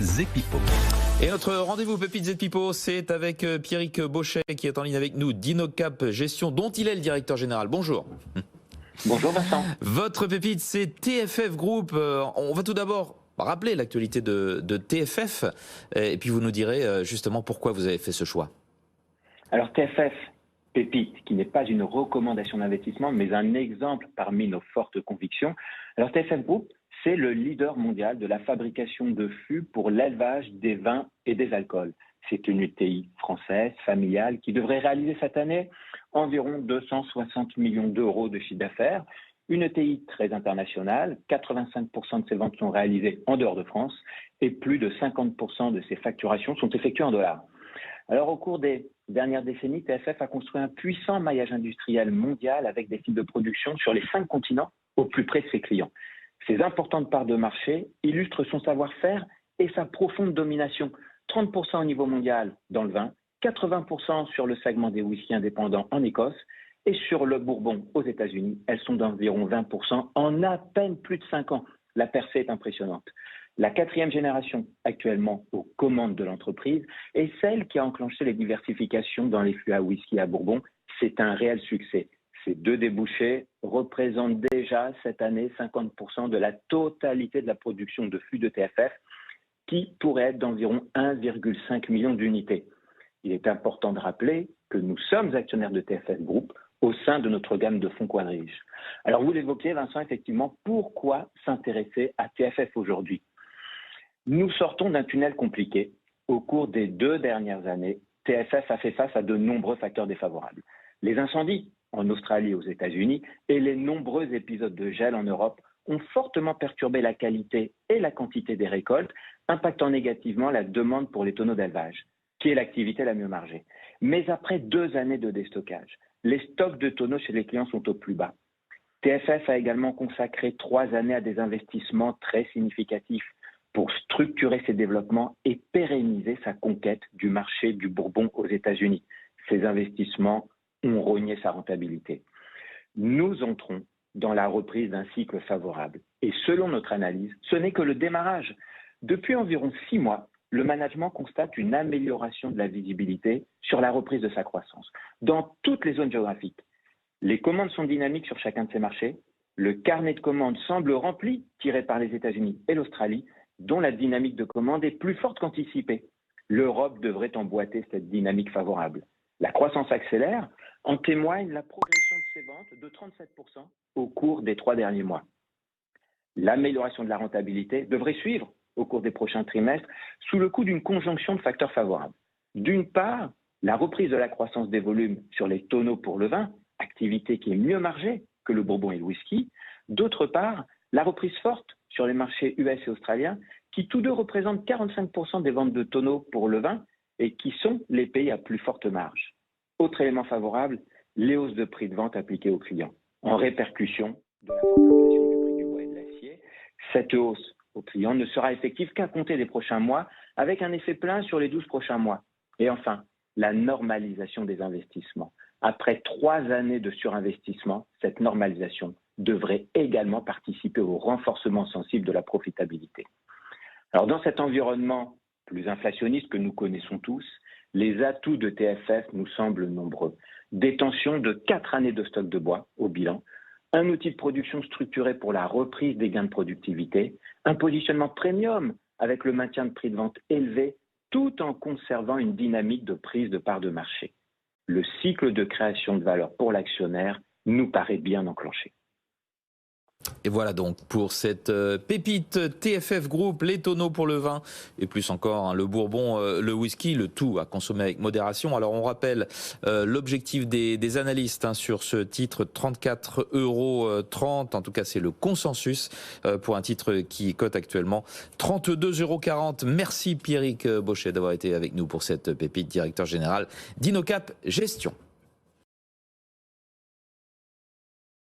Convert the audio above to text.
Zeppipo. Et notre rendez-vous Pépites et Pipo, c'est avec Pierrick Bochet qui est en ligne avec nous d'Inocap Gestion, dont il est le directeur général. Bonjour. Bonjour Vincent. Votre pépite, c'est TFF Group. On va tout d'abord rappeler l'actualité de TFF et puis vous nous direz justement pourquoi vous avez fait ce choix. Alors TFF, pépite, qui n'est pas une recommandation d'investissement, mais un exemple parmi nos fortes convictions. Alors TFF Group, c'est le leader mondial de la fabrication de fûts pour l'élevage des vins et des alcools. C'est une UTI française, familiale, qui devrait réaliser cette année environ 260 millions d'euros de chiffre d'affaires. Une ETI très internationale, 85% de ses ventes sont réalisées en dehors de France et plus de 50% de ses facturations sont effectuées en dollars. Alors au cours des dernières décennies, TFF a construit un puissant maillage industriel mondial avec des sites de production sur les 5 continents au plus près de ses clients. Ces importantes parts de marché illustrent son savoir-faire et sa profonde domination. 30% au niveau mondial dans le vin, 80% sur le segment des whiskies indépendants en Écosse et sur le bourbon aux États-Unis. Elles sont d'environ 20% en à peine plus de 5 ans. La percée est impressionnante. La 4e génération actuellement aux commandes de l'entreprise est celle qui a enclenché les diversifications dans les fûts à whisky et à bourbon. C'est un réel succès. Ces 2 débouchés représentent déjà cette année 50% de la totalité de la production de fûts de TFF qui pourrait être d'environ 1,5 million d'unités. Il est important de rappeler que nous sommes actionnaires de TFF Group au sein de notre gamme de fonds Quadrige. Alors vous l'évoquiez Vincent, effectivement, pourquoi s'intéresser à TFF aujourd'hui? Nous sortons d'un tunnel compliqué. Au cours des 2 dernières années, TFF a fait face à de nombreux facteurs défavorables. Les incendies en Australie et aux États-Unis et les nombreux épisodes de gel en Europe ont fortement perturbé la qualité et la quantité des récoltes, impactant négativement la demande pour les tonneaux d'élevage, qui est l'activité la mieux margée. Mais après 2 années de déstockage, les stocks de tonneaux chez les clients sont au plus bas. TFF a également consacré 3 années à des investissements très significatifs pour structurer ses développements et pérenniser sa conquête du marché du bourbon aux États-Unis. Ces investissements ont rogné sa rentabilité. Nous entrons dans la reprise d'un cycle favorable. Et selon notre analyse, ce n'est que le démarrage. Depuis environ 6 mois, le management constate une amélioration de la visibilité sur la reprise de sa croissance dans toutes les zones géographiques. Les commandes sont dynamiques sur chacun de ces marchés. Le carnet de commandes semble rempli, tiré par les États-Unis et l'Australie, dont la dynamique de commande est plus forte qu'anticipée. L'Europe devrait emboîter cette dynamique favorable. La croissance accélère, en témoigne la progression de ses ventes de 37% au cours des 3 derniers mois. L'amélioration de la rentabilité devrait suivre au cours des prochains trimestres sous le coup d'une conjonction de facteurs favorables. D'une part, la reprise de la croissance des volumes sur les tonneaux pour le vin, activité qui est mieux margée que le bourbon et le whisky. D'autre part, la reprise forte sur les marchés US et australiens qui tous deux représentent 45% des ventes de tonneaux pour le vin et qui sont les pays à plus forte marge. Autre élément favorable, les hausses de prix de vente appliquées aux clients. En répercussion de la forte inflation du prix du bois et de l'acier, cette hausse aux clients ne sera effective qu'à compter des prochains mois, avec un effet plein sur les 12 prochains mois. Et enfin, la normalisation des investissements. Après 3 années de surinvestissement, cette normalisation devrait également participer au renforcement sensible de la profitabilité. Alors dans cet environnement plus inflationniste que nous connaissons tous, les atouts de TFF nous semblent nombreux. Détention de 4 années de stock de bois au bilan, un outil de production structuré pour la reprise des gains de productivité, un positionnement premium avec le maintien de prix de vente élevés, tout en conservant une dynamique de prise de part de marché. Le cycle de création de valeur pour l'actionnaire nous paraît bien enclenché. Et voilà donc pour cette pépite TFF Group, les tonneaux pour le vin et plus encore le bourbon, le whisky, le tout à consommer avec modération. Alors on rappelle l'objectif des analystes sur ce titre, 34,30 €. En tout cas c'est le consensus pour un titre qui cote actuellement 32,40 €. Merci Pierrick Bochet d'avoir été avec nous pour cette pépite, directeur général d'Inocap Gestion.